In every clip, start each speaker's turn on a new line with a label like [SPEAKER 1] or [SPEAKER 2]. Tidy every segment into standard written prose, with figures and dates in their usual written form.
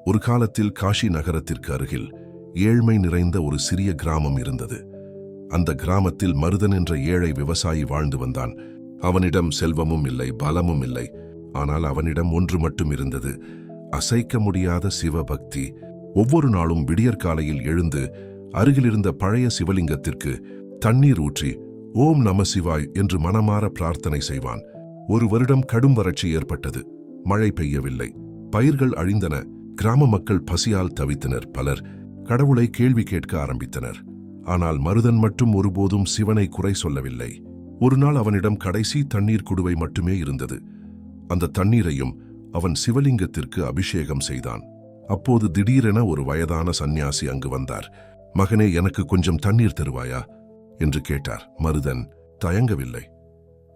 [SPEAKER 1] ஒரு காலத்தில் காஷி நகரத்திற்கு அருகில் ஏழ்மை நிறைந்த ஒரு சிறிய கிராமம் இருந்தது. அந்த கிராமத்தில் மருதன் என்ற ஏழை விவசாயி வாழ்ந்து வந்தான். அவனிடம் செல்வமும் இல்லை, பலமும் இல்லை. ஆனால் அவனிடம் ஒன்று மட்டும் இருந்தது, அசைக்க முடியாத சிவபக்தி. ஒவ்வொரு நாளும் விடியற்காலையில் எழுந்து அருகிலிருந்த பழைய சிவலிங்கத்திற்கு தண்ணீர் ஊற்றி ஓம் நம சிவாய் என்று மனமாற பிரார்த்தனை செய்வான். ஒரு வருடம் கடும் வறட்சி ஏற்பட்டது. மழை பெய்யவில்லை, பயிர்கள் அழிந்தன. கிராம மக்கள் பசியால் தவித்தனர். பலர் கடவுளை கேள்வி கேட்க ஆரம்பித்தனர். ஆனால் மருதன் மட்டும் ஒருபோதும் சிவனை குறை சொல்லவில்லை. ஒரு நாள் அவனிடம் கடைசி தண்ணீர் குடுவை மட்டுமே இருந்தது. அந்த தண்ணீரையும் அவன் சிவலிங்கத்திற்கு அபிஷேகம் செய்தான். அப்போது திடீரென ஒரு வயதான சந்நியாசி அங்கு வந்தார். மகனே, எனக்கு கொஞ்சம் தண்ணீர் தருவாயா என்று கேட்டார். மருதன் தயங்கவில்லை.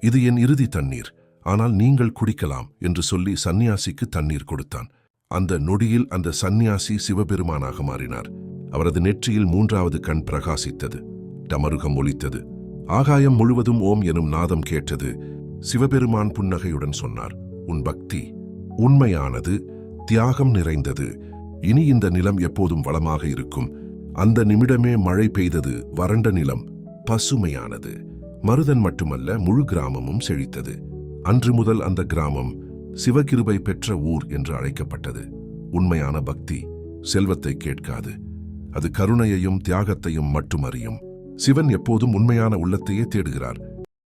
[SPEAKER 1] இது என் இறுதி தண்ணீர், ஆனால் நீங்கள் குடிக்கலாம் என்று சொல்லி சந்நியாசிக்கு தண்ணீர் கொடுத்தான். அந்த நொடியில் அந்த சந்நியாசி சிவபெருமானாக மாறினார். அவரது நெற்றியில் 3வது கண் பிரகாசித்தது. டமருகம் ஒலித்தது. ஆகாயம் முழுவதும் ஓம் எனும் நாதம் கேட்டது. சிவபெருமான் புன்னகையுடன் சொன்னார், உன் பக்தி உண்மையானது, தியாகம் நிறைந்தது. இனி இந்த நிலம் எப்போதும் வளமாக இருக்கும். அந்த நிமிடமே மழை பெய்தது. வறண்ட நிலம் பசுமையானது. மருதன் மட்டுமல்ல, முழு கிராமமும் செழித்தது. அன்று முதல் அந்த கிராமம் சிவகிருபை பெற்ற ஊர் என்று அழைக்கப்பட்டது. உண்மையான பக்தி செல்வத்தை கேட்காது, அது கருணையையும் தியாகத்தையும் மட்டும் அறியும். சிவன் எப்போதும் உண்மையான உள்ளத்தையே தேடுகிறார்.